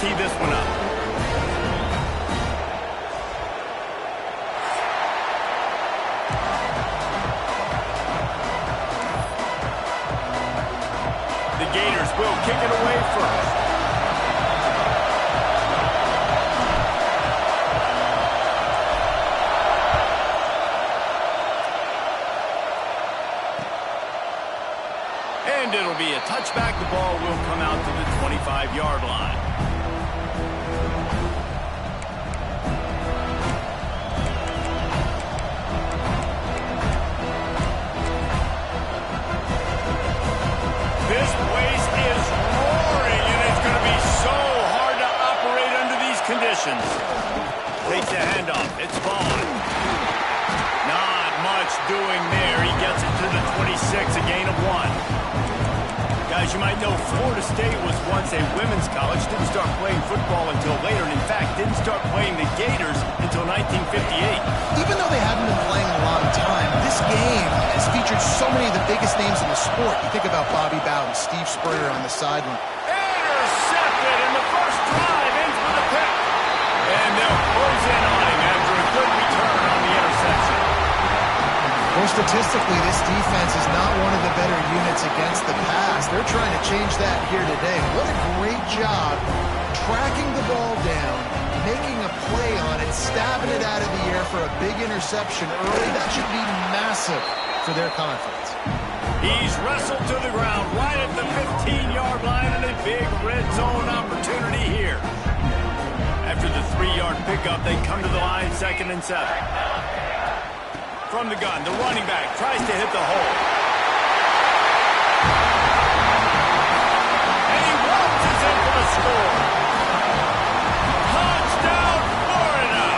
tee this one up. The Gators will kick it away first. And it'll be a touchback. The ball will come out to the 25-yard line. This place is roaring, and it's going to be so hard to operate under these conditions. Takes the handoff. It's Vaughn. Not much doing there. He gets it to the 26, a gain of 1. Guys, you might know Florida State was once a women's college. Didn't start playing football until later, and in fact, didn't start playing the Gators until 1958. Even though they haven't been playing a long time, this game has featured so many of the biggest names in the sport. You think about Bobby Bowden, Steve Spurrier on the sideline. Intercepted in the first drive, in for the pick. And they'll close in on him after a good return on the interception. Well, statistically, this defense is not one of the better units against the pass. They're trying to change that here today. What a great job tracking the ball down, making a play on it, stabbing it out of the air for a big interception early. That should be massive for their confidence. He's wrestled to the ground right at the 15-yard line, and a big red zone opportunity here. After the 3-yard pickup, they come to the line, 2nd and 7. From the gun, the running back tries to hit the hole. And he waltzes in for the score. Touchdown, Florida!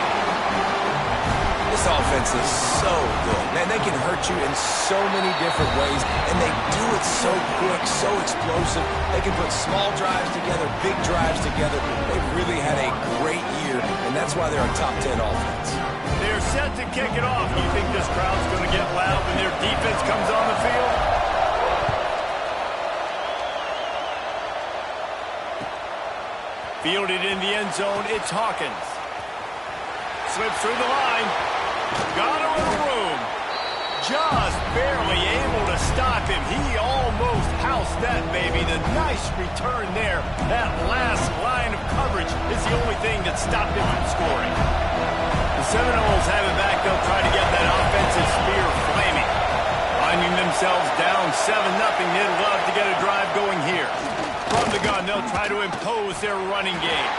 This offense is so good. Man, they can hurt you in so many different ways, and they do it so quick, so explosive. They can put small drives together, big drives together. They've really had a great year, and that's why they're a top 10 offense. They're set to kick it off. You think this crowd's going to get loud when their defense comes on the field? Fielded in the end zone, it's Hawkins. Slips through the line. Got a little room. Just barely able to stop him. He almost housed that baby. The nice return there. That last line of coverage is the only thing that stopped him from scoring. The Seminoles have it back. They'll try to get that offensive spear flaming. Finding themselves down 7-0. They'd love to get a drive going here. From the gun, they'll try to impose their running game.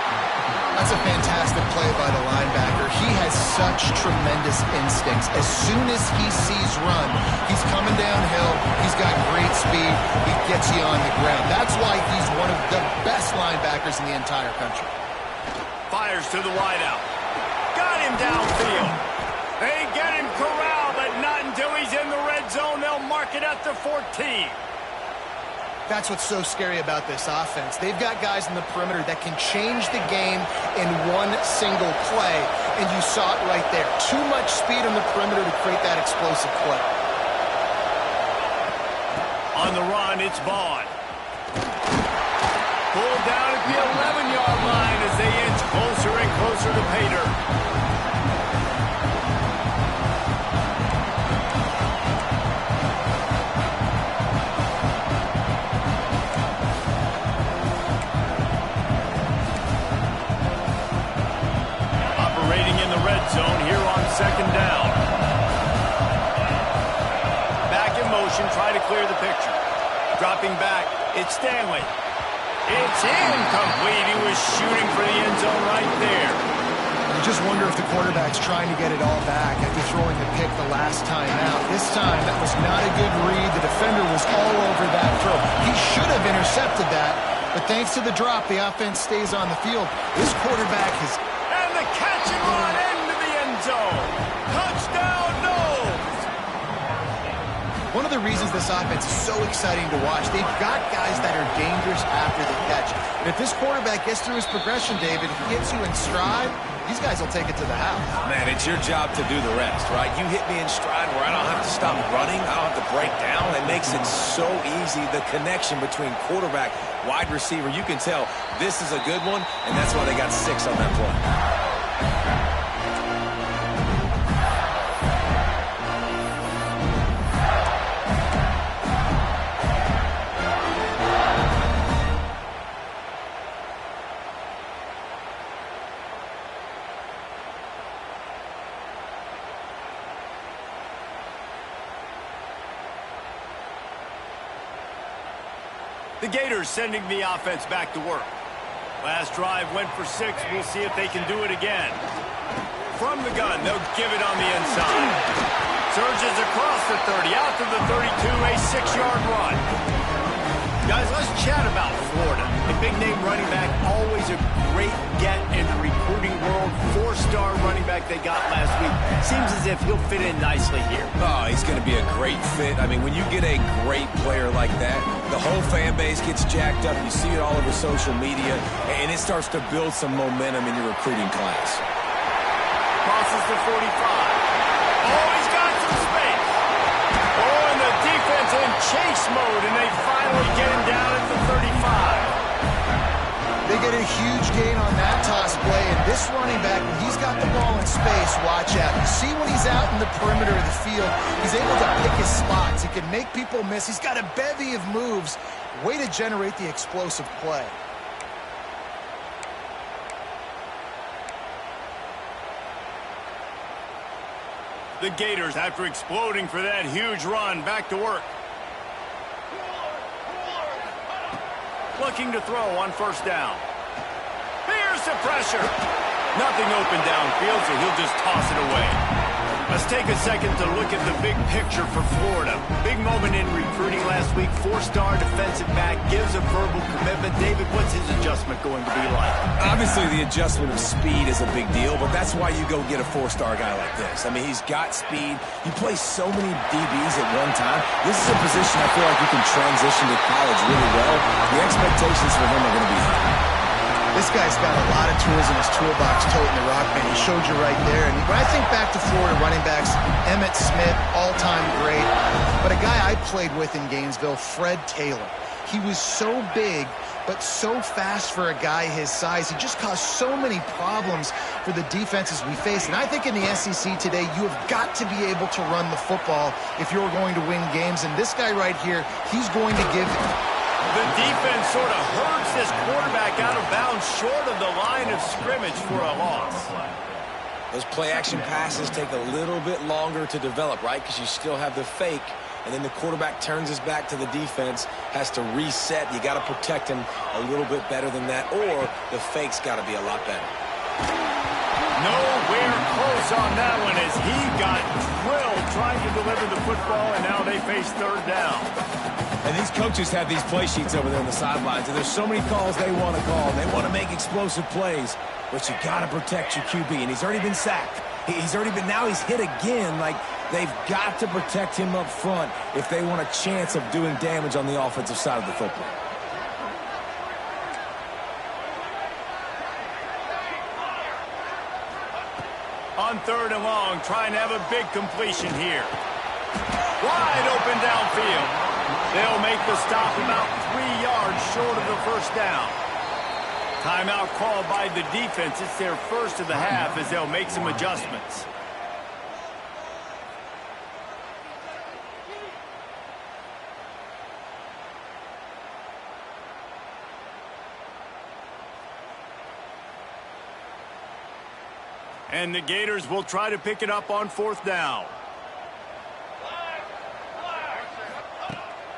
That's a fantastic play by the linebacker. He has such tremendous instincts. As soon as he sees run, he's coming downhill. He's got great speed. He gets you on the ground. That's why he's one of the best linebackers in the entire country. Fires to the wideout. Got him downfield. They get him corralled, but not until he's in the red zone. They'll mark it at the 14. That's what's so scary about this offense. They've got guys in the perimeter that can change the game in one single play, and you saw it right there. Too much speed on the perimeter to create that explosive play. On the run, it's Vaughn. Pulled down at the 11-yard line as they inch closer and closer to pay dirt. Zone here on 2nd down. Back in motion, try to clear the picture. Dropping back, it's Stanley. It's incomplete. He was shooting for the end zone right there. You just wonder if the quarterback's trying to get it all back after throwing the pick the last time out. This time, that was not a good read. The defender was all over that throw. He should have intercepted that, but thanks to the drop, the offense stays on the field. This quarterback has... And the catch and run into the end zone. Touchdown, Noles! One of the reasons this offense is so exciting to watch, they've got guys that are dangerous after the catch. And if this quarterback gets through his progression, David, he hits you in stride, these guys will take it to the house. Man, it's your job to do the rest, right? You hit me in stride where I don't have to stop running. I don't have to break down. It makes it so easy, the connection between quarterback, wide receiver. You can tell this is a good one, and that's why they got 6 on that play. The Gators sending the offense back to work. Last drive went for 6. We'll see if they can do it again. From the gun, they'll give it on the inside. Surges across the 30, out to the 32, a 6-yard run. Guys, let's chat about Florida. A big-name running back, always a great get in the recruiting world. 4-star running back they got last week. Seems as if he'll fit in nicely here. Oh, he's going to be a great fit. I mean, when you get a great player like that, the whole fan base gets jacked up. You see it all over social media, and it starts to build some momentum in your recruiting class. Crosses the 45. Oh, he's got some space. Oh, and the defense in chase mode, and they finally get him down at the 35. They get a huge gain on that toss play, and this running back, when he's got the ball in space, watch out. You see when he's out in the perimeter of the field, he's able to pick his spots. He can make people miss. He's got a bevy of moves. Way to generate the explosive play. The Gators, after exploding for that huge run, back to work. Looking to throw on 1st down. Here's the pressure. Nothing open downfield, so he'll just toss it away. Let's take a second to look at the big picture for Florida. Big moment in recruiting last week. 4-star defensive back gives a verbal commitment. David, what's his adjustment going to be like? Obviously, the adjustment of speed is a big deal, but that's why you go get a 4-star guy like this. I mean, he's got speed. You play so many DBs at one time. This is a position I feel like you can transition to college really well. The expectations for him are going to be high. This guy's got a lot of tools in his toolbox, toting the rock, man. He showed you right there. And when I think back to Florida running backs, Emmitt Smith, all-time great. But a guy I played with in Gainesville, Fred Taylor. He was so big, but so fast for a guy his size. He just caused so many problems for the defenses we face. And I think in the SEC today, you have got to be able to run the football if you're going to win games. And this guy right here, he's going to give it. The defense sort of herds this quarterback out of bounds short of the line of scrimmage for a loss. Those play-action passes take a little bit longer to develop, right? Because you still have the fake, and then the quarterback turns his back to the defense, has to reset. You got to protect him a little bit better than that, or the fake's got to be a lot better. Nowhere close on that one as he got drilled trying to deliver the football, and now they face 3rd down. And these coaches have these play sheets over there on the sidelines, and there's so many calls they want to call. They want to make explosive plays, but you got to protect your QB, and he's already been sacked. Now he's hit again. Like, they've got to protect him up front if they want a chance of doing damage on the offensive side of the football. On 3rd and long, trying to have a big completion here. Wide open downfield. They'll make the stop about 3 yards short of the 1st down. Timeout called by the defense. It's their first of the half as they'll make some adjustments. And the Gators will try to pick it up on 4th down.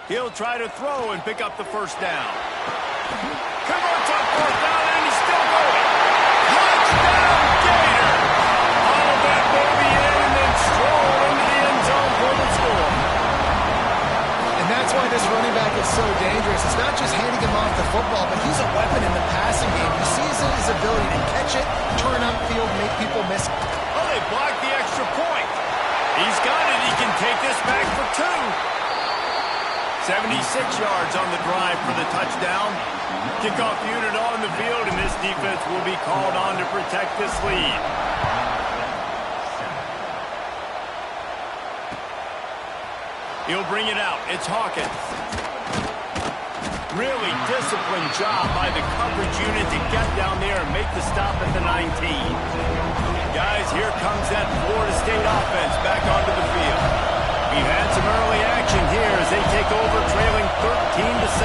He'll try to throw and pick up the 1st down. Converts on 4th down, and he's still going. Touchdown, Gator! All that baby in and then stroll into the end zone for the score. And that's why this running back is so dangerous. It's not just handing him off the football, but he's a weapon in the passing game. You see his ability to catch it, turn upfield, make people miss it. Oh, they blocked the extra point. He's got it. He can take this back for 2. 76 yards on the drive for the touchdown. Kickoff unit on the field, and this defense will be called on to protect this lead. He'll bring it out. It's Hawkins. Really disciplined job by the coverage unit to get down there and make the stop at the 19. Guys, here comes that Florida State offense back onto the field. We've had some early action here as they take over trailing 13-7.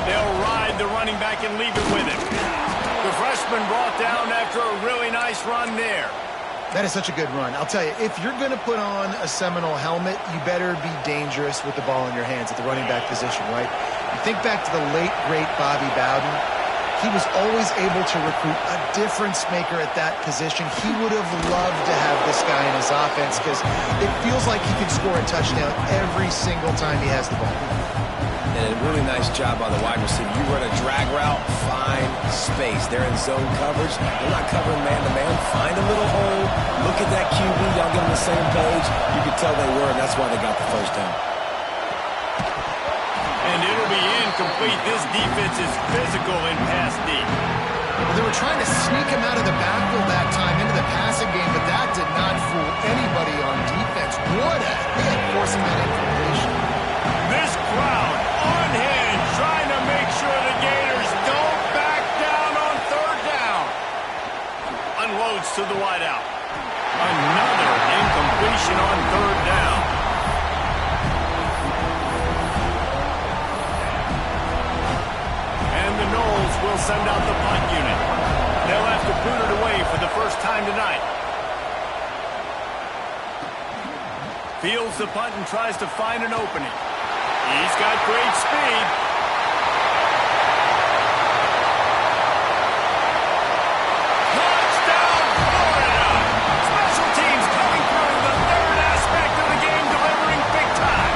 They'll ride the running back and leave it with him. The freshman brought down after a really nice run there. That is such a good run. I'll tell you, if you're going to put on a Seminole helmet, you better be dangerous with the ball in your hands at the running back position, right? You think back to the late, great Bobby Bowden. He was always able to recruit a difference maker at that position. He would have loved to have this guy in his offense because it feels like he can score a touchdown every single time he has the ball. And a really nice job by the wide receiver. You run a drag route, find space. They're in zone coverage. They're not covering man-to-man. Find a little hole. Look at that QB. Y'all get on the same page. You could tell they were, and that's why they got the first down. And it'll be incomplete. This defense is physical in pass deep. They were trying to sneak him out of the backfield that time into the passing game, but that did not fool anybody on defense. What a hit, forcing that incompletion. This crowd on hand, trying to make sure the Gators don't back down on third down. Unloads to the wideout. Another incompletion on third down. And the Noles will send out the punt unit. They'll have to boot it away for the first time tonight. Fields the punt and tries to find an opening. He's got great speed. Touchdown, Florida! Special teams coming through the third aspect of the game, delivering big time.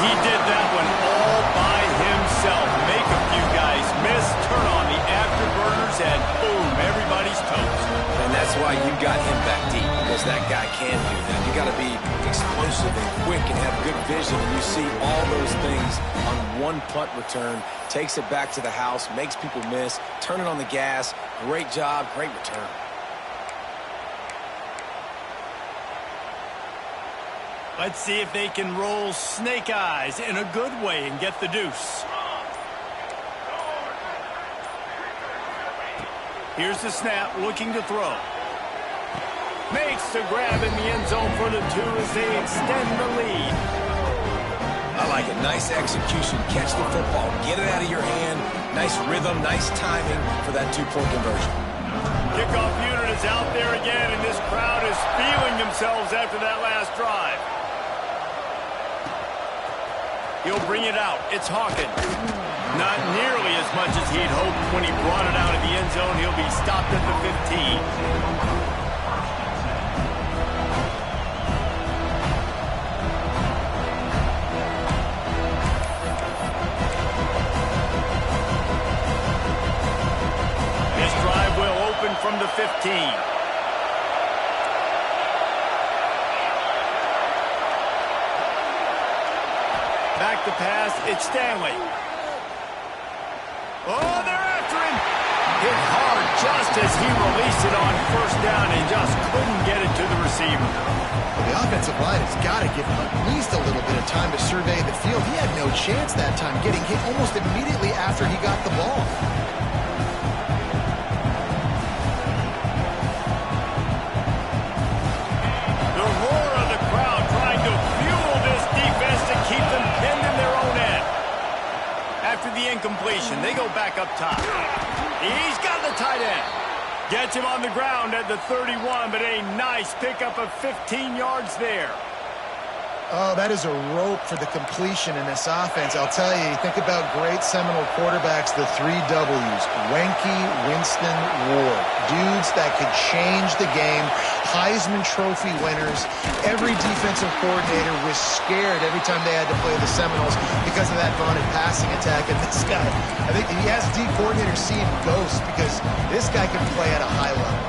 He did that one all by himself. Make a few guys miss, turn on the afterburners, and boom, everybody's toast. And that's why you got him back deep, because that guy can do that. You got to be explosive and quick and have good vision, and you see all those things on one punt return. Takes it back to the house, makes people miss, turn it on the gas. Great job, great return. Let's see if they can roll snake eyes in a good way and get the deuce. Here's the snap, looking to throw. Makes the grab in the end zone for the 2 as they extend the lead. I like it. Nice execution. Catch the football. Get it out of your hand. Nice rhythm, nice timing for that 2-point conversion. Kickoff unit is out there again, and this crowd is feeling themselves after that last drive. He'll bring it out. It's Hawkins. Not nearly as much as he'd hoped when he brought it out of the end zone. He'll be stopped at the 15. This drive will open from the 15. Back to pass, it's Stanley. Oh, they're after him. Hit hard just as he released it on first down and just couldn't get it to the receiver. Well, the offensive line has got to give him at least a little bit of time to survey the field. He had no chance that time, getting hit almost immediately after he got the ball. The roar of the crowd trying to fuel this defense to keep them pinned in their own end. After the incompletion, they go back up top. He's got the tight end. Gets him on the ground at the 31, but a nice pickup of 15 yards there. Oh, that is a rope for the completion in this offense. I'll tell you, think about great Seminole quarterbacks, the 3 W's. Wenke, Winston, Ward. Dudes that could change the game. Heisman Trophy winners. Every defensive coordinator was scared every time they had to play the Seminoles because of that vaunted passing attack. And this guy, I think he has D coordinators seeing ghosts because this guy can play at a high level.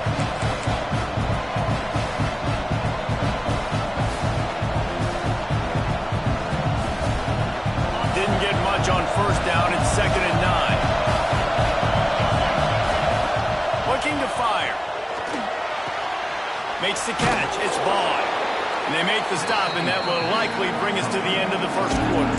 didn't get much on first down. It's 2nd and 9. Looking to fire. Makes the catch. It's Vaughn. And they make the stop, and that will likely bring us to the end of the first quarter.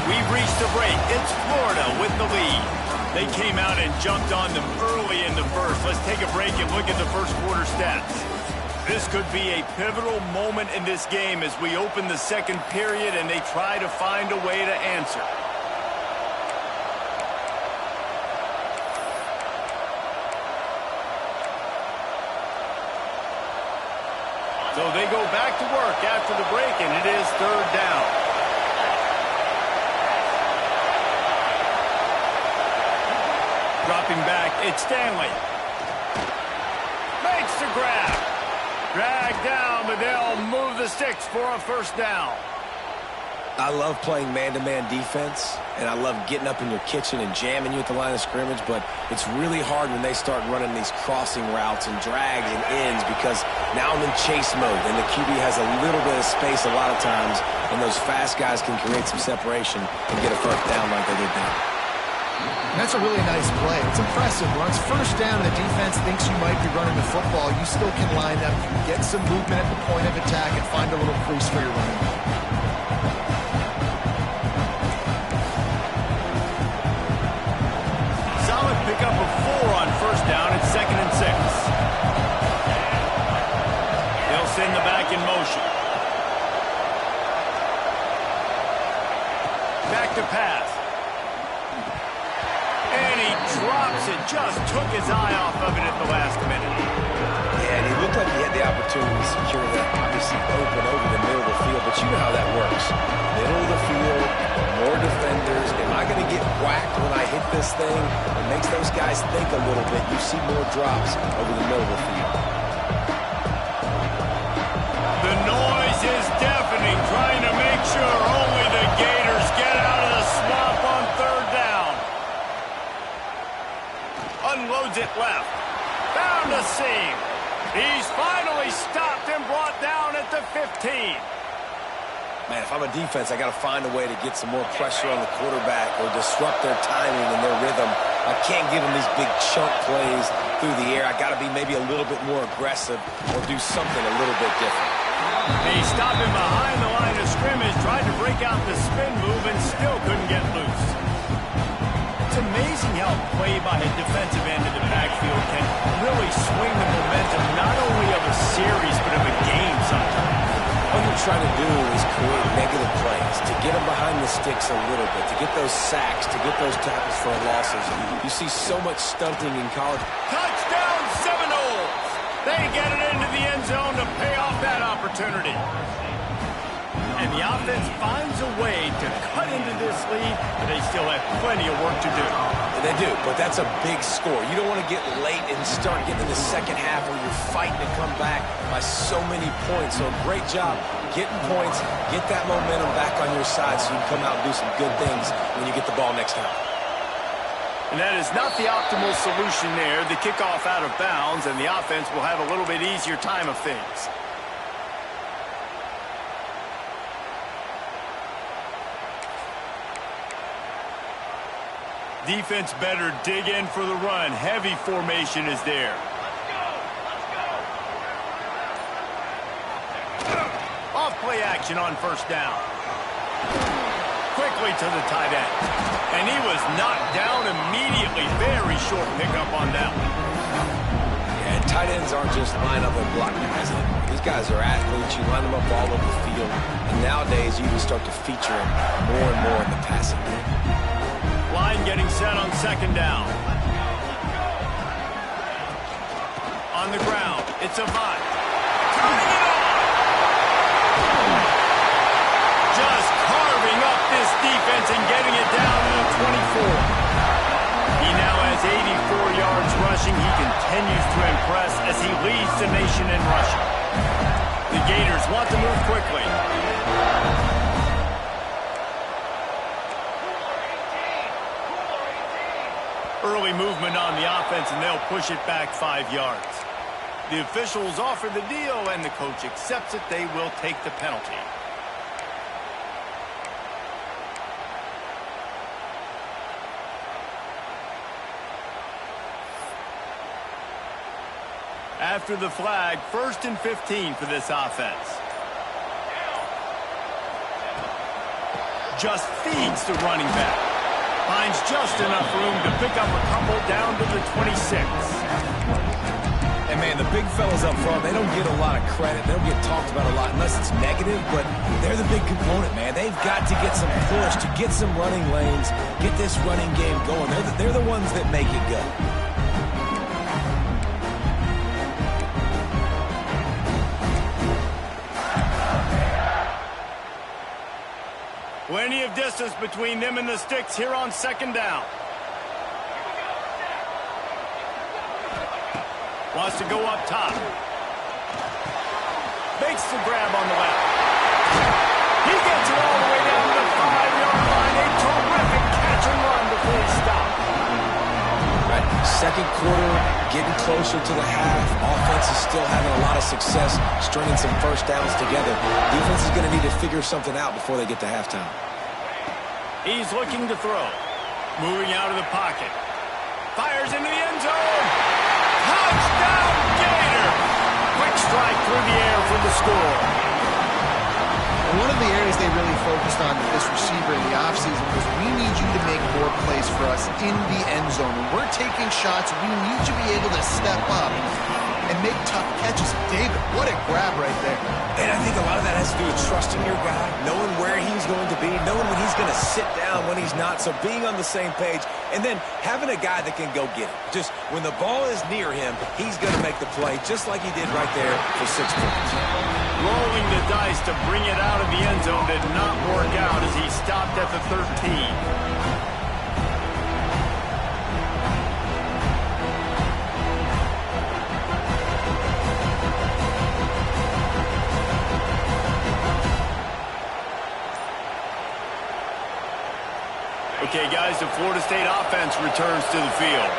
We've reached the break. It's Florida with the lead. They came out and jumped on them early in the first. Let's take a break and look at the first quarter stats. This could be a pivotal moment in this game as we open the second period and they try to find a way to answer. So they go back to work after the break, and it is 3rd down. Dropping back, it's Stanley. Makes the grab. Dragged down, but they'll move the sticks for a first down. I love playing man-to-man defense, and I love getting up in your kitchen and jamming you at the line of scrimmage, but it's really hard when they start running these crossing routes and drags and ends because now I'm in chase mode, and the QB has a little bit of space a lot of times, and those fast guys can create some separation and get a first down like they did there. That's a really nice play. It's impressive. Once first down, the defense thinks you might be running the football. You still can line up, get some movement at the point of attack, and find a little crease for your running back. Solid pickup of 4 on first down. It's 2nd and 6. They'll send the back in motion. Back to pass. And he drops it. Just took his eye off of it at the last minute. Yeah, and he looked like he had the opportunity to secure that, obviously open over the middle of the field, but you know how that works. Middle of the field, more defenders. Am I going to get whacked when I hit this thing? It makes those guys think a little bit. You see more drops over the middle of the field. The noise is deafening, trying to make sure only the Gators get out of the swamp on 3rd down. Unloads it left. Found a seam. He's finally stopped and brought down at the 15. Man, if I'm a defense, I got to find a way to get some more pressure on the quarterback or disrupt their timing and their rhythm. I can't give them these big chunk plays through the air. I got to be maybe a little bit more aggressive or do something a little bit different. He stopped him behind the line of scrimmage, tried to break out the spin move and still couldn't get loose. It's amazing how play by a defensive end of the backfield can really swing the momentum not only of a series but of a game sometimes. All you're trying to do is create negative plays, to get them behind the sticks a little bit, to get those sacks, to get those tackles for losses. You see so much stunting in college. Touchdown Seminoles! They get it into the end zone to pay off that opportunity. And the offense finds a way to cut into this lead, but they still have plenty of work to do. They do, but that's a big score. You don't want to get late and start getting in the second half where you're fighting to come back by so many points. So great job getting points, get that momentum back on your side so you can come out and do some good things when you get the ball next time. And that is not the optimal solution there. The kickoff out of bounds, and the offense will have a little bit easier time of things. Defense better dig in for the run. Heavy formation is there. Off play action on first down. Quickly to the tight end. And he was knocked down immediately. Very short pickup on that one. And tight ends aren't just line up and block guys. These guys are athletes. You line them up all over the field. And nowadays, you can start to feature them more and more in the passing game. Line getting set on second down. On the ground, it's Avant. Turning it on! Just carving up this defense and getting it down to the 24. He now has 84 yards rushing. He continues to impress as he leads the nation in rushing. The Gators want to move quickly. Early movement on the offense, and they'll push it back 5 yards. The officials offer the deal, and the coach accepts it. They will take the penalty. After the flag, 1st and 15 for this offense. Just feeds the running back. Finds just enough room to pick up a couple down to the 26. And, man, the big fellas up front, they don't get a lot of credit. They don't get talked about a lot unless it's negative, but they're the big component, man. They've got to get some push, to get some running lanes, get this running game going. They're the ones that make it go. Plenty of distance between them and the sticks here on 2nd down. Wants to go up top. Makes the grab on the left. He gets it all the way down to the 5-yard line. A terrific catch and run before he stopped. Right. 2nd quarter, getting closer to the half. Offense is still having a lot of success stringing some first downs together. Defense is going to need to figure something out before they get to halftime. He's looking to throw. Moving out of the pocket. Fires into the end zone. Touchdown, Gator! Quick strike through the air for the score. And one of the areas they really focused on with this receiver in the offseason was we need you to make more plays for us in the end zone. When we're taking shots, we need you to be able to step up and make tough catches. David, what a grab right there. And I think a lot of that has to do with trusting your guy, knowing where he's going to be, knowing when he's going to sit down, when he's not, so being on the same page, and then having a guy that can go get it. Just when the ball is near him, he's going to make the play, just like he did right there for 6 points. Rolling the dice to bring it out of the end zone did not work out as he stopped at the 13. Okay, guys, the Florida State offense returns to the field.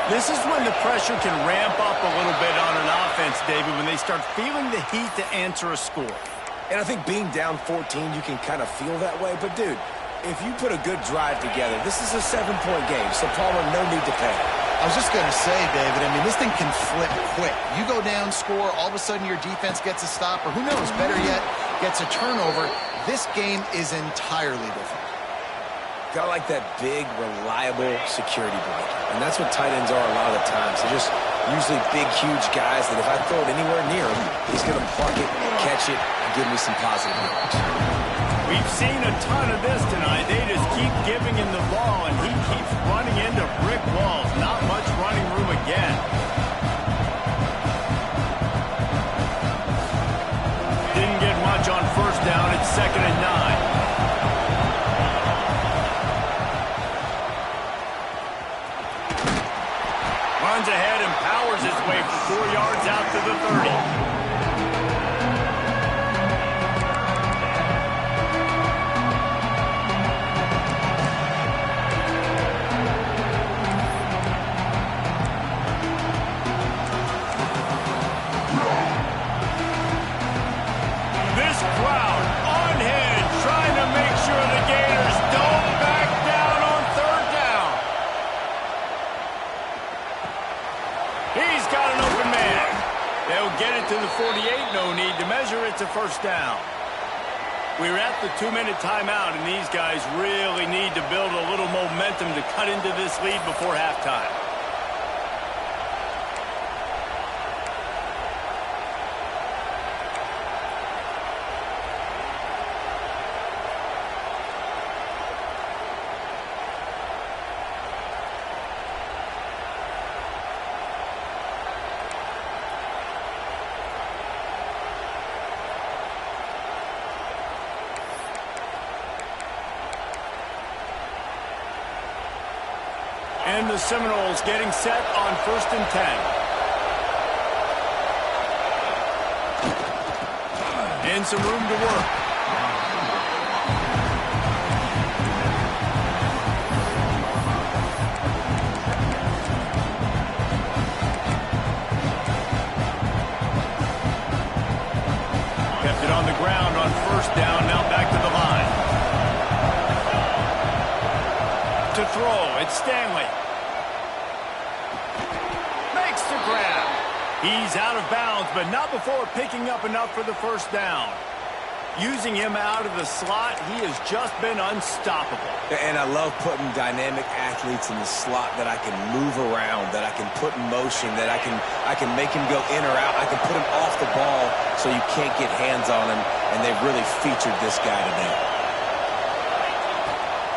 This is when the pressure can ramp up a little bit on an offense, David, when they start feeling the heat to answer a score. And I think being down 14, you can kind of feel that way. But, dude, if you put a good drive together, this is a 7-point game, so Palmer, no need to panic. I was just going to say, David, I mean, this thing can flip quick. You go down, score, all of a sudden your defense gets a stop, or who knows, better yet, gets a turnover. This game is entirely different. Got like that big, reliable security blanket. And that's what tight ends are a lot of the times. They're just usually big, huge guys that if I throw it anywhere near him, he's going to pluck it, catch it, and give me some positive yards. We've seen a ton of this tonight. They just keep giving him the ball, and he keeps running into brick walls. Not much running room again. Didn't get much on 1st down. It's 2nd and 9. Runs ahead and powers his way for 4 yards out to the 30. This crowd unhinged, trying to make sure the Gators don't back down on 3rd down. He's got an open man. They'll get it to the 48. No need to measure. It's a 1st down. We're at the 2-minute timeout, and these guys really need to build a little momentum to cut into this lead before halftime. And the Seminoles getting set on 1st and 10. And some room to work. to throw. It's Stanley. Makes the grab. He's out of bounds, but not before picking up enough for the first down. Using him out of the slot, he has just been unstoppable. And I love putting dynamic athletes in the slot that I can move around, that I can put in motion, that I can make him go in or out. I can put him off the ball so you can't get hands on him, and they've really featured this guy today.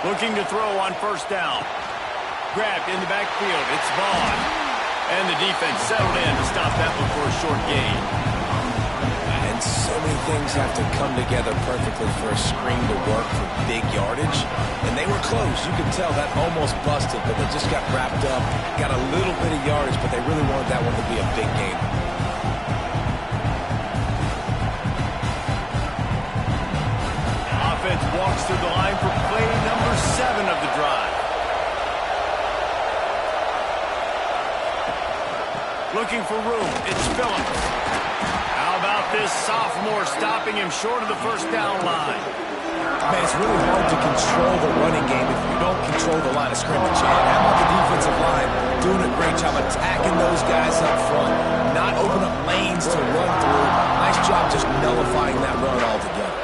Looking to throw on first down. Grabbed in the backfield. It's Vaughn. And the defense settled in to stop that one for a short gain. And so many things have to come together perfectly for a screen to work for big yardage. And they were close. You could tell that almost busted, but they just got wrapped up, got a little bit of yardage, but they really wanted that one to be a big game. Offense walks through the line for play number 7 of the drive. Looking for room. It's Phillips. How about this sophomore stopping him short of the first down line? Man, it's really hard to control the running game if you don't control the line of scrimmage. And how about the defensive line doing a great job attacking those guys up front, not open up lanes to run through. Nice job just nullifying that run altogether.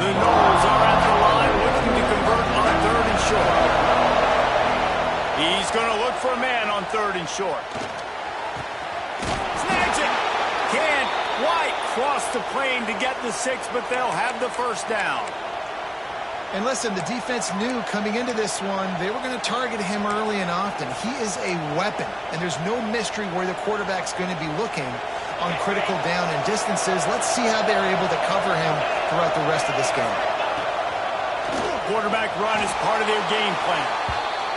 The Knowles are at the line looking to convert on 3rd and short. He's going to look for a man on 3rd and short. Snags it. Can't quite cross the plane to get the 6, but they'll have the first down. And listen, the defense knew coming into this one, they were going to target him early and often. He is a weapon, and there's no mystery where the quarterback's going to be looking on critical down and distances. Let's see how they're able to cover him throughout the rest of this game. Quarterback run is part of their game plan.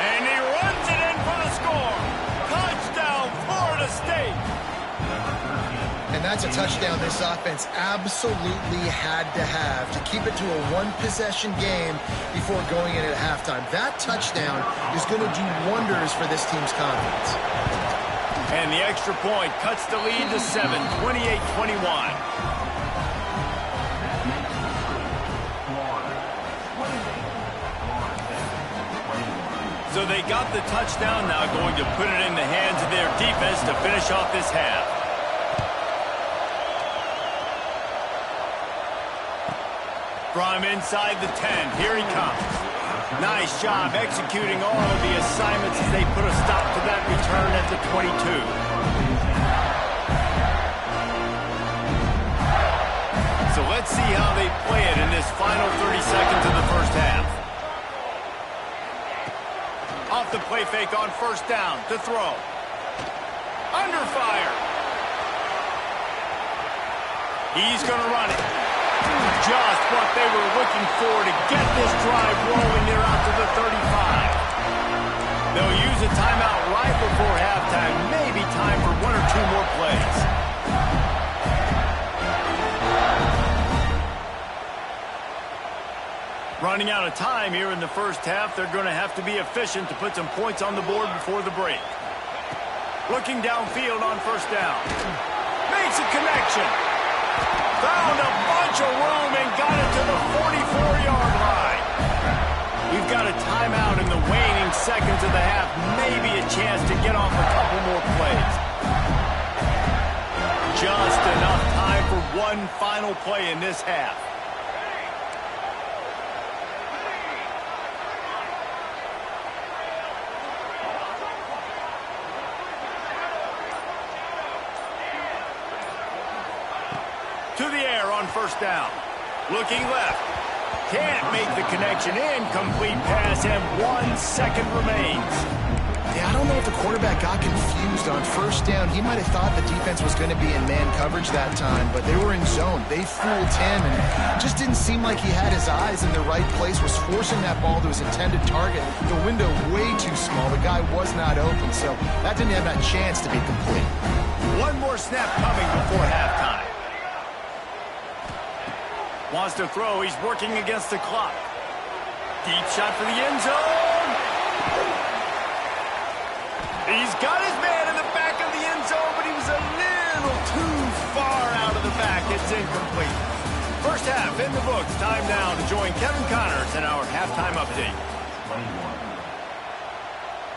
And he runs it in for the score. Touchdown, Florida State. And that's a touchdown this offense absolutely had to have to keep it to a one-possession game before going in at halftime. That touchdown is going to do wonders for this team's confidence. And the extra point cuts the lead to 7, 28-21. So they got the touchdown, now going to put it in the hands of their defense to finish off this half. From inside the 10, here he comes. Nice job executing all of the assignments as they put a stop to that return at the 22. So let's see how they play it in this final 30 seconds of the first half. Off the play fake on first down to throw. Under fire. He's going to run it. Just what they were looking for to get this drive rolling there out to the 35. They'll use a timeout right before halftime. Maybe time for 1 or 2 more plays. Running out of time here in the first half. They're going to have to be efficient to put some points on the board before the break. Looking downfield on first down. Makes a connection. Found a bunch of room and got it to the 44-yard line. We've got a timeout in the waning seconds of the half. Maybe a chance to get off a couple more plays. Just enough time for one final play in this half. To the air on first down. Looking left. Can't make the connection. Incomplete pass, and 1 second remains. Yeah, I don't know if the quarterback got confused on first down. He might have thought the defense was going to be in man coverage that time, but they were in zone. They fooled him, and just didn't seem like he had his eyes in the right place, was forcing that ball to his intended target. The window way too small. The guy was not open, so that didn't have that chance to be complete. One more snap coming before halftime. Wants to throw. He's working against the clock. Deep shot for the end zone. He's got his man in the back of the end zone, but he was a little too far out of the back. It's incomplete. First First half in the books. Time now to join Kevin Connors in our halftime update.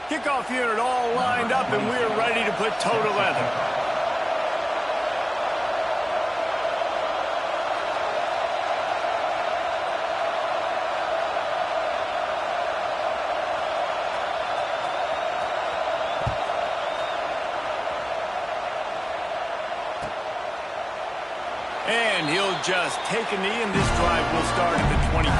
Kickoff unit all lined up, and we're ready to put toe to leather. And he'll just take a knee, and this drive will start at the 25.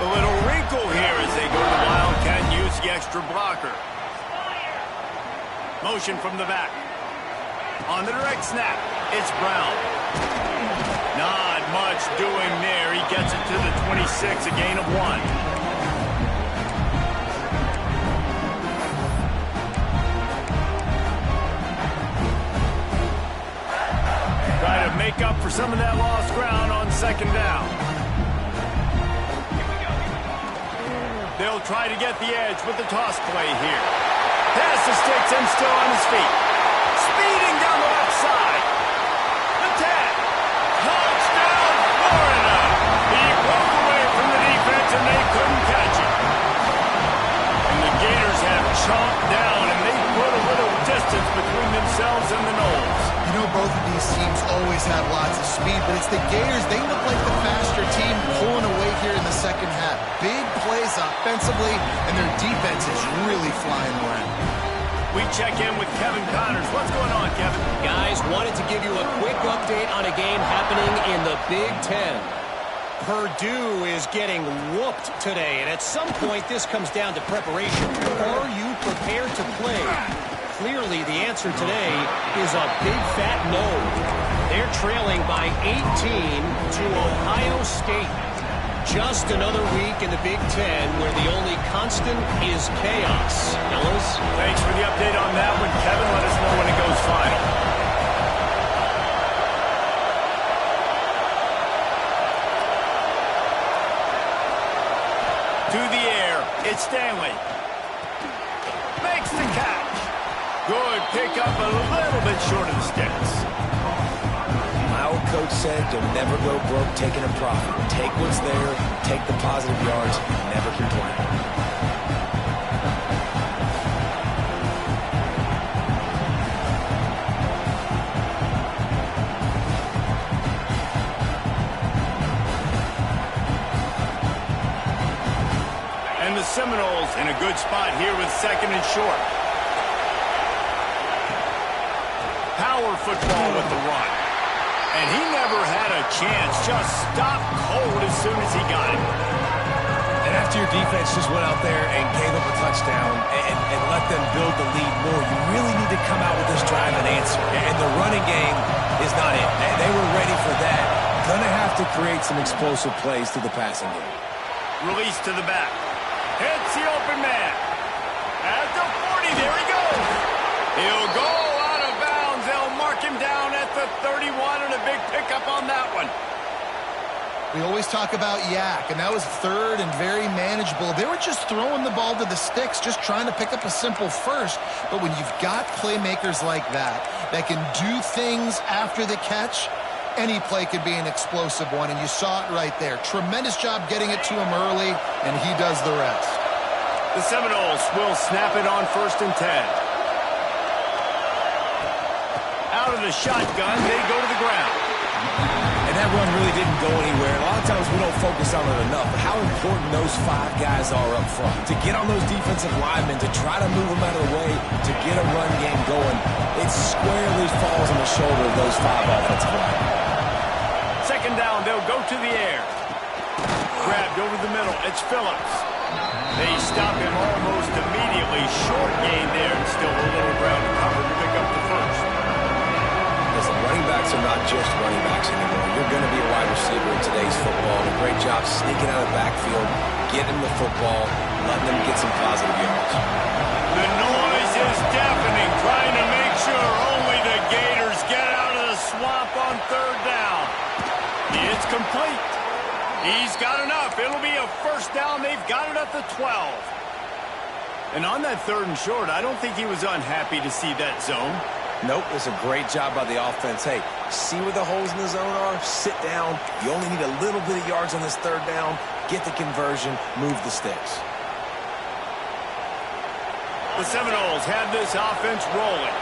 A little wrinkle here as they go to the Wildcat and use the extra blocker. Motion from the back. On the direct snap, it's Brown. Not much doing there. He gets it to the 26, a gain of 1. Try to make up for some of that lost ground on second down. They'll try to get the edge with the toss play here. Pass the sticks and still on his feet. Speeding down the left side. The tag. Touchdown, Florida. He broke away from the defense and they couldn't catch it. And the Gators have chomped down and they put a little distance between themselves and the Noles. You know, both of these teams always have lots of speed, but it's the Gators. They look like the faster team pulling away here in the second half. Big plays offensively, and their defense is really flying around. We check in with Kevin Connors. What's going on, Kevin? Guys, wanted to give you a quick update on a game happening in the Big Ten. Purdue is getting whooped today, and at some point this comes down to preparation. Are you prepared to play? Clearly, the answer today is a big fat no. They're trailing by 18 to Ohio State. Just another week in the Big Ten where the only constant is chaos. Fellas? Thanks for the update on that one, Kevin. Let us know when it goes final. To the air, it's Stanley. Makes the catch. Good pickup, a little bit short of the sticks. My old coach said you'll never go broke taking a profit. Take what's there, take the positive yards, never complain. And the Seminoles in a good spot here with second and short. Power football with the run. And he never had a chance. Just stopped cold as soon as he got it. And after your defense just went out there and gave up a touchdown and let them build the lead more, you really need to come out with this drive and answer. And the running game is not it. They were ready for that. Gonna have to create some explosive plays through the passing game. Release to the back. Hits the open man. At the 40, there he goes. He'll go out of bounds. They'll mark him down at the 31 and a big pickup on that one. We always talk about yak, and that was third and very manageable. They were just throwing the ball to the sticks, just trying to pick up a simple first. But when you've got playmakers like that can do things after the catch, any play could be an explosive one, and you saw it right there. Tremendous job getting it to him early, and he does the rest. The Seminoles will snap it on 1st and 10. Out of the shotgun, they go to the ground. And that run really didn't go anywhere. A lot of times we don't focus on it enough, but how important those 5 guys are up front. To get on those defensive linemen, to try to move them out of the way, to get a run game going, it squarely falls on the shoulder of those 5 offensive linemen. Second down, they'll go to the air. Grabbed over the middle, it's Phillips. They stop him almost immediately. Short gain there, and still a little ground to cover to pick up the first. Listen, running backs are not just running backs anymore. You're going to be a wide receiver in today's football. And a great job sneaking out of the backfield, getting the football, letting them get some positive yards. The noise is deafening, trying to make sure only the Gators get out of the swamp on 3rd down. It's complete. He's got enough. It'll be a first down. They've got it at the 12. And on that 3rd and short, I don't think he was unhappy to see that zone. Nope, it's a great job by the offense. Hey, see where the holes in the zone are? Sit down. You only need a little bit of yards on this 3rd down. Get the conversion, move the sticks. The Seminoles have this offense rolling.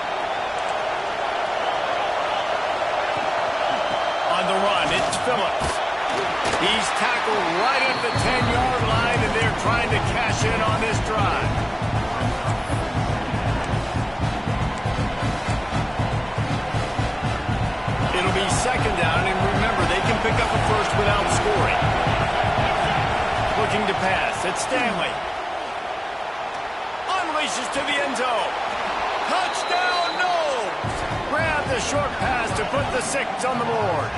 On the run, it's Phillips. He's tackled right at the 10-yard line, and they're trying to cash in on this drive. It'll be 2nd down, and remember, they can pick up a first without scoring. Looking to pass, it's Stanley. Unleashes to the end zone. Touchdown, Noles! Grab the short pass to put the 6 on the board.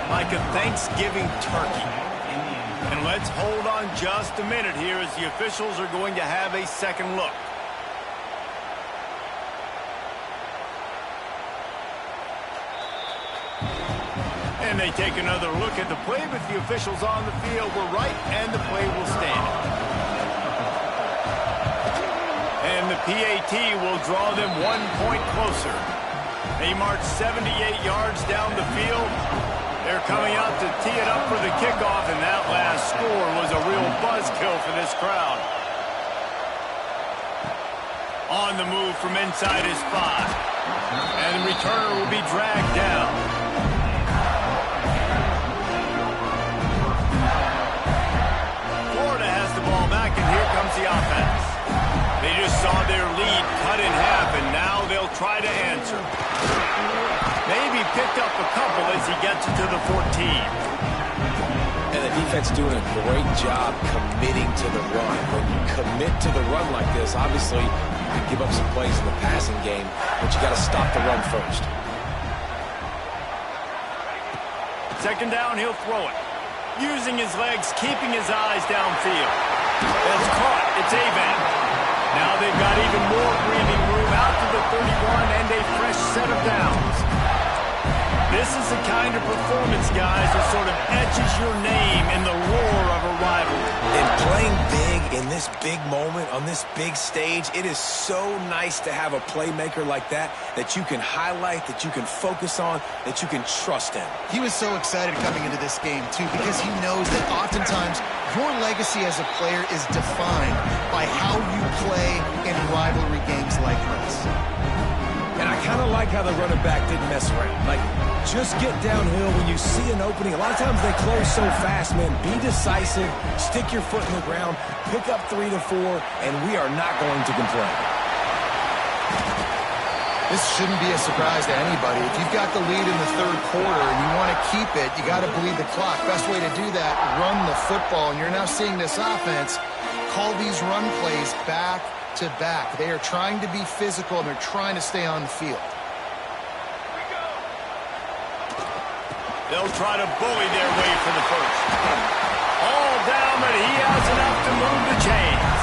Like a Thanksgiving turkey. And let's hold on just a minute here as the officials are going to have a second look. And they take another look at the play, but the officials on the field were right, and the play will stand. And the PAT will draw them 1 point closer. They march 78 yards down the field. They're coming out to tee it up for the kickoff, and that last score was a real buzzkill for this crowd. On the move from inside his 5. And the returner will be dragged down. Florida has the ball back, and here comes the offense. They just saw their lead cut in half, and now they'll try to answer. Maybe picked up a couple as he gets it to the 14. And the defense doing a great job committing to the run. When you commit to the run like this, obviously you can give up some plays in the passing game, but you got to stop the run first. 2nd down, he'll throw it. Using his legs, keeping his eyes downfield. It's caught. It's Avan. Now they've got even more breathing room out to the 31 and a fresh set of downs. This is the kind of performance, guys, that sort of etches your name in the roar of a rivalry. And playing big in this big moment, on this big stage, it is so nice to have a playmaker like that you can highlight, that you can focus on, that you can trust in. He was so excited coming into this game, too, because he knows that oftentimes your legacy as a player is defined by how you play in rivalry games like this. And I kind of like how the running back didn't mess around. Like, just get downhill when you see an opening. A lot of times they close so fast, man. Be decisive, stick your foot in the ground, pick up 3 to 4, and we are not going to complain. This shouldn't be a surprise to anybody. If you've got the lead in the 3rd quarter and you want to keep it, you got to bleed the clock. Best way to do that, run the football. And you're now seeing this offense call these run plays back to back. They are trying to be physical, and they're trying to stay on the field. They'll try to bully their way for the first. All down, but he has enough to move the chains.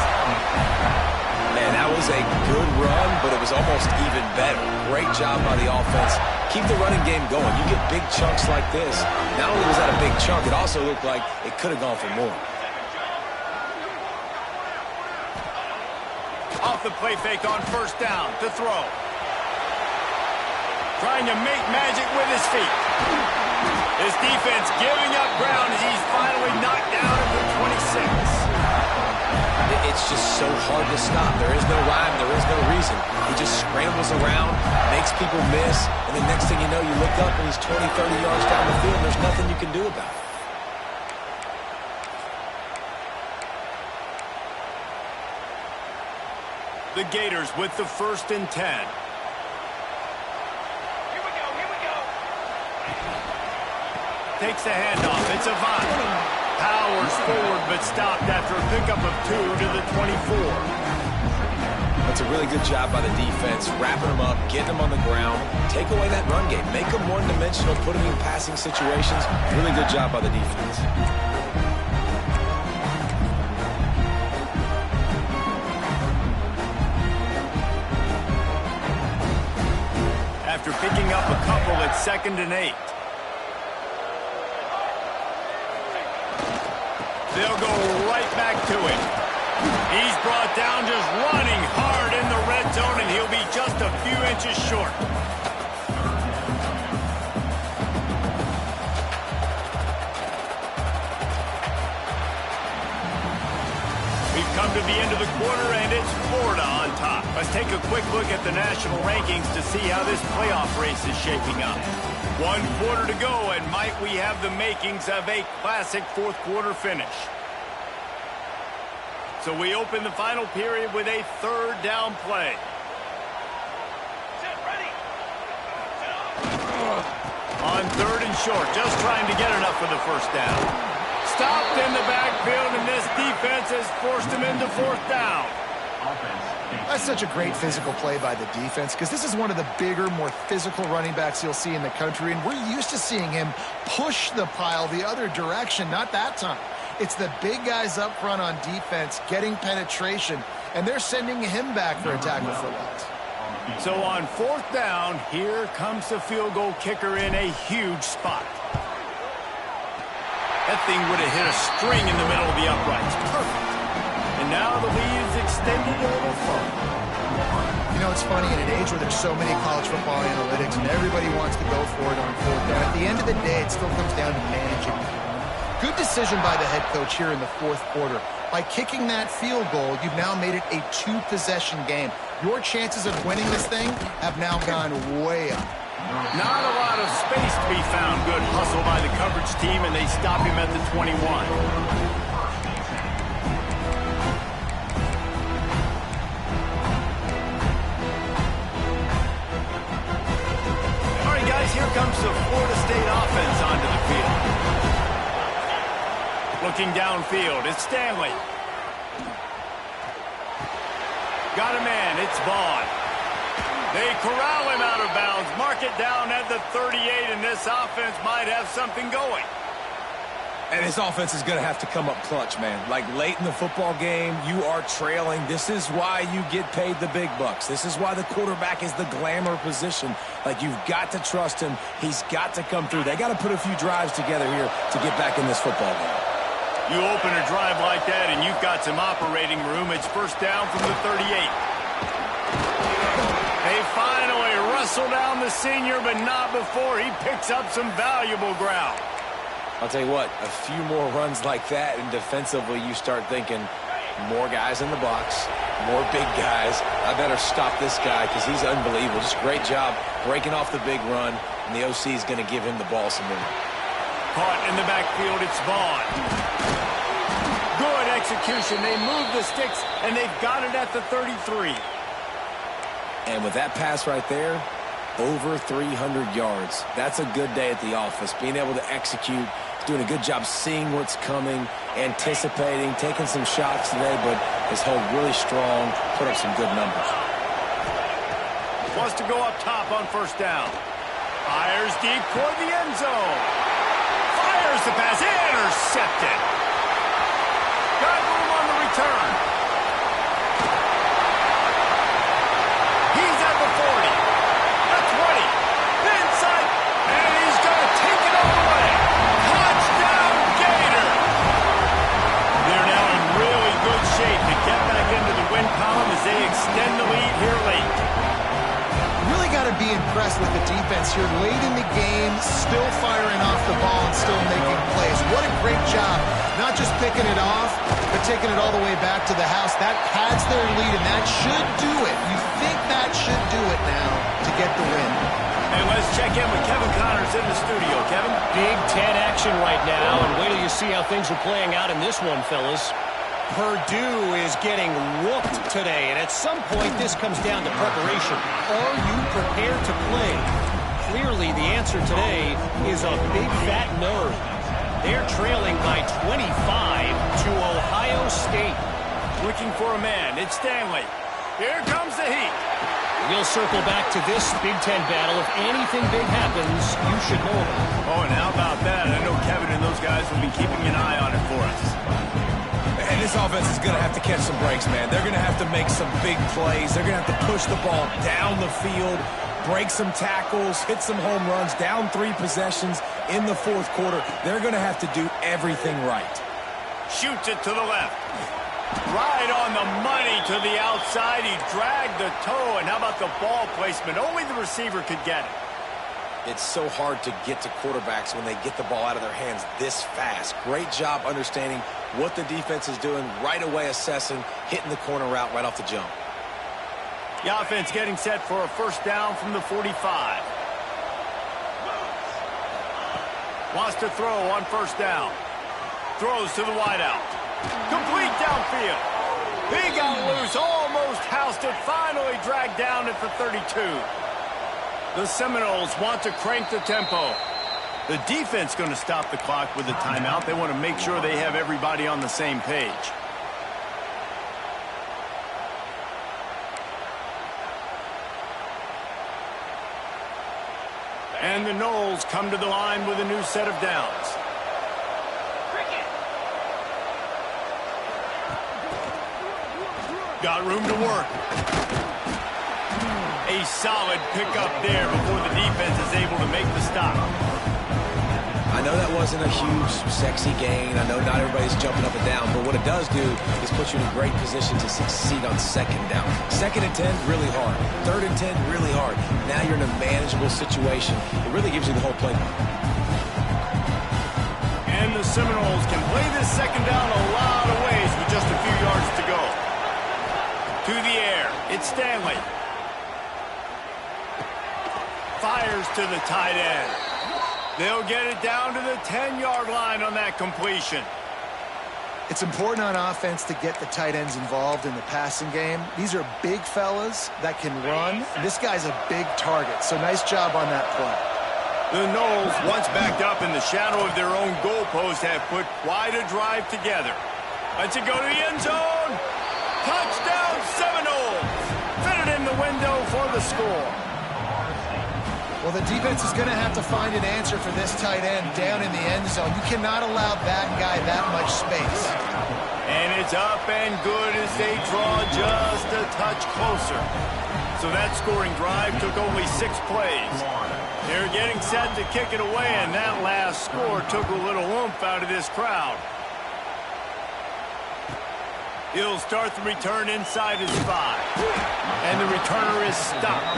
Man, that was a good run, but it was almost even better. Great job by the offense. Keep the running game going. You get big chunks like this. Not only was that a big chunk, it also looked like it could have gone for more. Off the play fake on 1st down to throw. Trying to make magic with his feet. This defense giving up ground as he's finally knocked down at the 26. It's just so hard to stop. There is no rhyme. There is no reason. He just scrambles around, makes people miss, and the next thing you know, you look up and he's 20, 30 yards down the field. There's nothing you can do about it. The Gators with the 1st and 10. Here we go. Takes the handoff. It's Avant. Powers forward, but stopped after a pickup of 2 to the 24. That's a really good job by the defense, wrapping them up, getting them on the ground, take away that run game, make them one-dimensional, put them in passing situations. Really good job by the defense. After picking up a couple, it's 2nd and 8. They'll go right back to him. He's brought down just running hard in the red zone, and he'll be just a few inches short. We've come to the end of the quarter, and it's Florida on top. Let's take a quick look at the national rankings to see how this playoff race is shaping up. 1 quarter to go, and might we have the makings of a classic fourth quarter finish. So we open the final period with a third down play. On third and short, just trying to get enough for the first down. Stopped in the backfield, and this defense has forced him into fourth down. That's such a great physical play by the defense because this is one of the bigger, more physical running backs you'll see in the country, and we're used to seeing him push the pile the other direction. Not that time. It's the big guys up front on defense getting penetration, and they're sending him back for a tackle for loss. So on fourth down, here comes the field goal kicker in a huge spot. That thing would have hit a string in the middle of the uprights. Perfect. And now the lead is extended a little further. You know, it's funny, in an age where there's so many college football analytics and everybody wants to go for it on fourth down, at the end of the day, it still comes down to managing. Good decision by the head coach here in the fourth quarter. By kicking that field goal, you've now made it a 2-possession game. Your chances of winning this thing have now gone way up. Not a lot of space to be found. Good hustle by the coverage team, and they stop him at the 21. All right, guys, here comes the Florida State offense onto the field. Looking downfield, it's Stanley. Got a man, it's Vaughn. They corral him out of bounds, mark it down at the 38, and this offense might have something going. And this offense is going to have to come up clutch, man. Like late in the football game, you are trailing. This is why you get paid the big bucks. This is why the quarterback is the glamour position. Like, you've got to trust him. He's got to come through. They got to put a few drives together here to get back in this football game. You open a drive like that, and you've got some operating room. It's first down from the 38. They finally wrestle down the senior, but not before he picks up some valuable ground. I'll tell you what, a few more runs like that, and defensively you start thinking more guys in the box, more big guys. I better stop this guy because he's unbelievable. Just great job breaking off the big run, and the OC is going to give him the ball some more. Caught in the backfield, it's Vaughn. Good execution. They move the sticks, and they've got it at the 33. And with that pass right there, over 300 yards. That's a good day at the office. Being able to execute, doing a good job seeing what's coming, anticipating, taking some shots today, but has held really strong, put up some good numbers. Wants to go up top on first down. Fires deep toward the end zone. Fires the pass, intercepted. Got room on the return. He's at the 40. The 20. Inside. And he's going to take it all the way. Touchdown, Gator. They're now in really good shape to get back into the win column as they extend the lead here late. Really got to be impressed with the defense here. Late in the game, still firing off the ball and still making plays. What a great job. Not just picking it off, but taking it all the way back to the house. That pads their lead, and that should do it. You think that should do it now to get the win. And let's check in with Kevin Connors in the studio. Kevin? Big Ten action right now, and wait till you see how things are playing out in this one, fellas. Purdue is getting whooped today, and at some point this comes down to preparation. Are you prepared to play? Clearly the answer today is a big fat no. They're trailing by 25 to Ohio State. Looking for a man. It's Stanley. Here comes the heat. We'll circle back to this Big Ten battle. If anything big happens, you should know it. Oh, and how about that? I know Kevin and those guys will be keeping an eye on it for us. And this offense is going to have to catch some breaks, man. They're going to have to make some big plays. They're going to have to push the ball down the field, break some tackles, hit some home runs, down 3 possessions in the fourth quarter. They're going to have to do everything right. Shoots it to the left. Right on the money to the outside. He dragged the toe, and how about the ball placement? Only the receiver could get it. It's so hard to get to quarterbacks when they get the ball out of their hands this fast. Great job understanding what the defense is doing, right away assessing, hitting the corner route right off the jump. The offense getting set for a first down from the 45. Wants to throw on first down. Throws to the wideout. Complete downfield. He got loose, almost housed it, finally dragged down at the 32. The Seminoles want to crank the tempo. The defense going to stop the clock with a timeout. They want to make sure they have everybody on the same page. And the Noles come to the line with a new set of downs. Got room to work. A solid pickup there before the defense is able to make the stop. I know that wasn't a huge, sexy gain. I know not everybody's jumping up and down, but what it does do is put you in a great position to succeed on second down. Second and 10, really hard. Third and 10, really hard. Now you're in a manageable situation. It really gives you the whole playbook. And the Seminoles can play this second down a lot of ways with just a few yards to go. To the air, it's Stanley. Fires to the tight end. They'll get it down to the 10-yard line on that completion. It's important on offense to get the tight ends involved in the passing game. These are big fellas that can run. This guy's a big target, so nice job on that play. The Noles, once backed up in the shadow of their own goalpost, have put quite a drive together. Let's it go to the end zone. Touchdown Seminoles. Fitted in the window for the score. Well, the defense is going to have to find an answer for this tight end down in the end zone. You cannot allow that guy that much space. And it's up and good as they draw just a touch closer. So that scoring drive took only 6 plays. They're getting set to kick it away, and that last score took a little oomph out of this crowd. He'll start the return inside his 5. And the returner is stopped.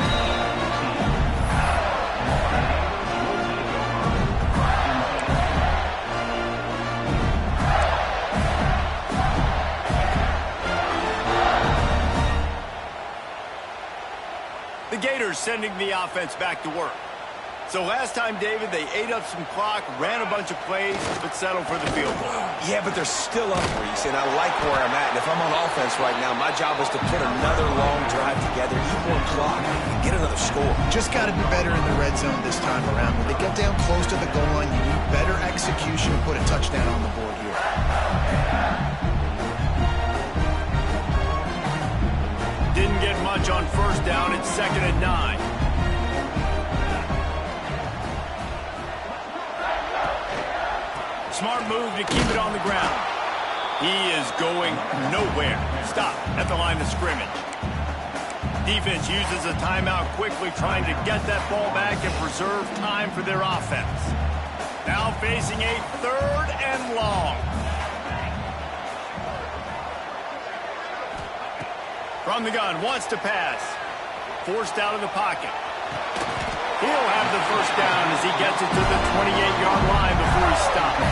The Gators sending the offense back to work. So last time, David, they ate up some clock, ran a bunch of plays, but settled for the field goal. Yeah, but they're still up, Reese, and I like where I'm at. And if I'm on offense right now, my job is to put another long drive together, eat more clock, and get another score. Just got to be better in the red zone this time around. When they get down close to the goal line, you need better execution to put a touchdown on the board here. Didn't get much on first down. It's 2nd and 9. Smart move to keep it on the ground. He is going nowhere. Stop at the line of scrimmage. Defense uses a timeout quickly, trying to get that ball back and preserve time for their offense. Now facing a 3rd and long. From the gun, wants to pass. Forced out of the pocket. He'll have the first down as he gets it to the 28-yard line before he stops.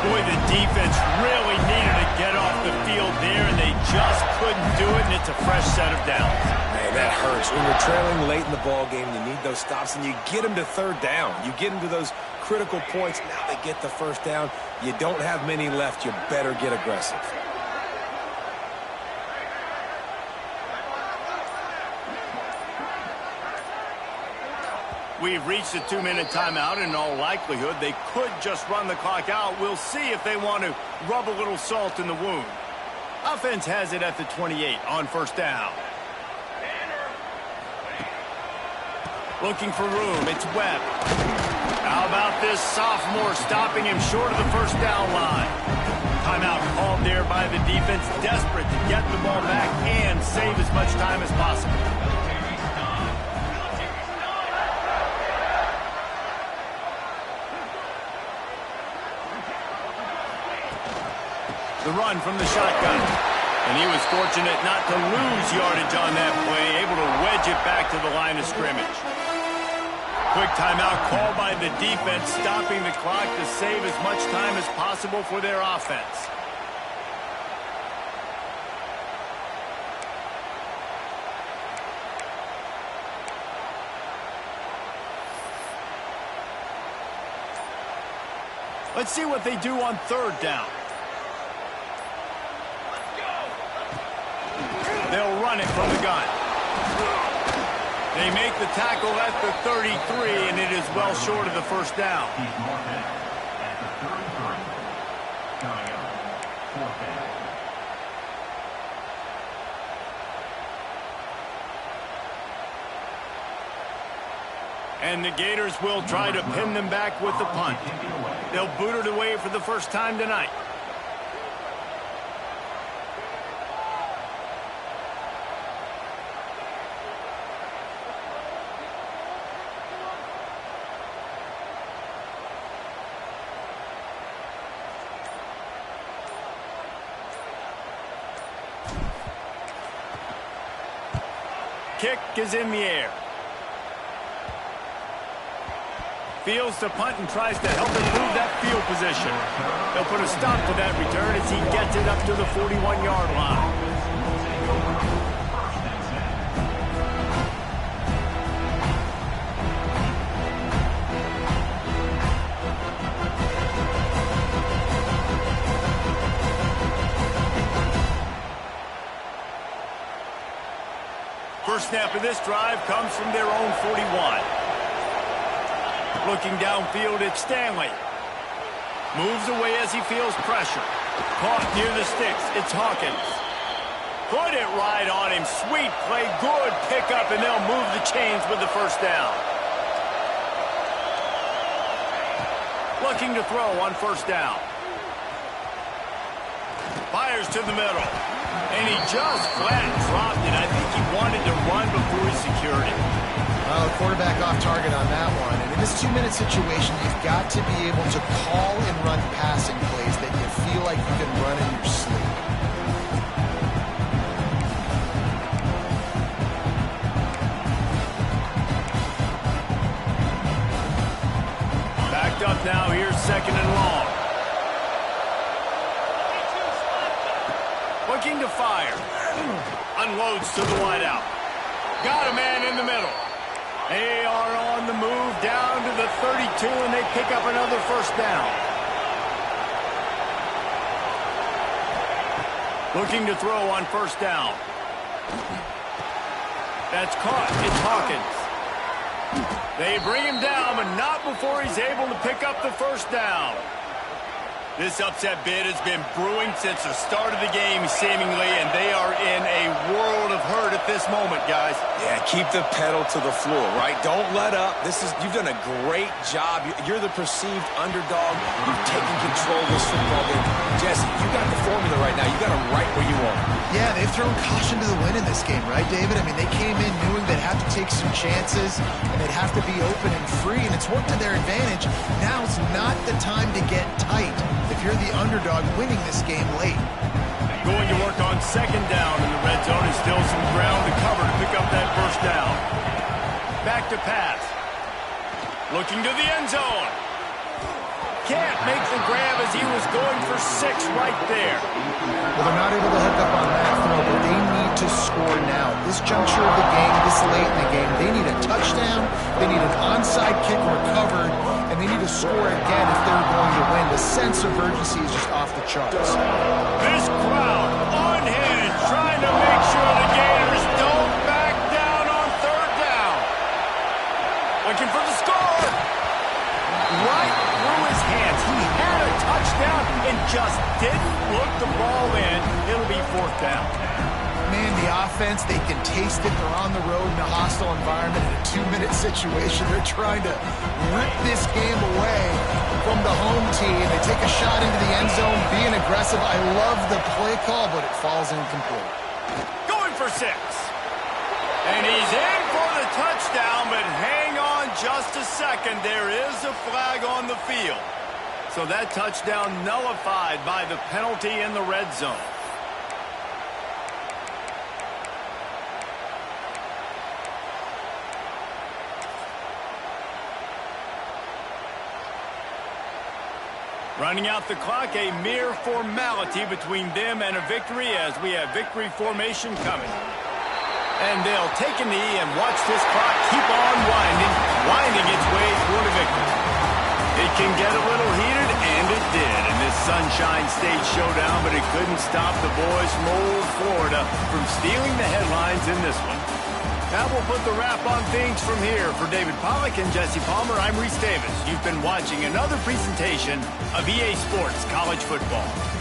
Boy, the defense really needed to get off the field there, and they just couldn't do it, and it's a fresh set of downs. Man, that hurts. When you're trailing late in the ball game, you need those stops, and you get them to 3rd down. You get them to those critical points. Now they get the first down. You don't have many left. You better get aggressive. We've reached a 2-minute timeout, and in all likelihood, they could just run the clock out. We'll see if they want to rub a little salt in the wound. Offense has it at the 28 on first down. Looking for room. It's Webb. How about this sophomore stopping him short of the first down line? Timeout called there by the defense, desperate to get the ball back and save as much time as possible. The The run from the shotgun. And he was fortunate not to lose yardage on that play, able to wedge it back to the line of scrimmage. Quick timeout called by the defense, stopping the clock to save as much time as possible for their offense. Let's see what they do on third down. They'll run it from the gun. They make the tackle at the 33, and it is well short of the first down. And the Gators will try to pin them back with the punt. They'll boot it away for the first time tonight. Kick is in the air. Fields to punt and tries to help improve that field position. They'll put a stop to that return as he gets it up to the 41-yard line. First snap of this drive comes from their own 41. Looking downfield, it's Stanley. Moves away as he feels pressure. Caught near the sticks, it's Hawkins. Put it right on him. Sweet play, good pickup, and they'll move the chains with the first down. Looking to throw on first down. Fires to the middle. And he just flat dropped it. I think he wanted to run before he secured it. Well, quarterback off target on that one. And in this 2-minute situation, you've got to be able to call and run passing plays that you feel like you can run in your sleep. Backed up now. Here's second and long. Looking to fire. Unloads to the wideout. Got a man in the middle. They are on the move down to the 32, and they pick up another first down. Looking to throw on first down. That's caught. It's Hawkins. They bring him down, but not before he's able to pick up the first down. This upset bid has been brewing since the start of the game, seemingly, and they are in a world of hurt at this moment, guys. Yeah, keep the pedal to the floor, right? Don't let up. You've done a great job. You're the perceived underdog. You've taken control of this football game. Jesse, you got the formula right now. You got them right where you want them. Yeah, they've thrown caution to the wind in this game, right, David? I mean, they came in knowing they'd have to take some chances, and they'd have to be open and free, and it's worked to their advantage. Now's not the time to get tight if you're the underdog winning this game late. Going to work on second down in the red zone, and still some ground to cover to pick up that first down. Back to pass. Looking to the end zone. Can't make the grab as he was going for 6 right there. Well, they're not able to hook up on that throw, but they need to score now. This juncture of the game, this late in the game, they need a touchdown, they need an onside kick recovered, and they need to score again if they're going to win. The sense of urgency is just off the charts. This crowd unhinged, trying to make sure the Gators don't back down on third down. Looking for the score. Right through his hands. He had a touchdown and just didn't look the ball in. It'll be fourth down. Man, the offense, they can taste it. They're on the road in a hostile environment in a 2-minute situation. They're trying to rip this game away from the home team. They take a shot into the end zone, being aggressive. I love the play call, but it falls incomplete. Going for 6. And he's in for the touchdown, but hang on just a second. There is a flag on the field. So that touchdown nullified by the penalty in the red zone. Running out the clock, a mere formality between them and a victory as we have victory formation coming. And they'll take a knee and watch this clock keep on winding its way toward a victory. It can get a little heated, and it did in this Sunshine State showdown, but it couldn't stop the boys from old Florida from stealing the headlines in this one. Now we'll put the wrap on things from here. For David Pollack and Jesse Palmer, I'm Reese Davis. You've been watching another presentation of EA Sports College Football.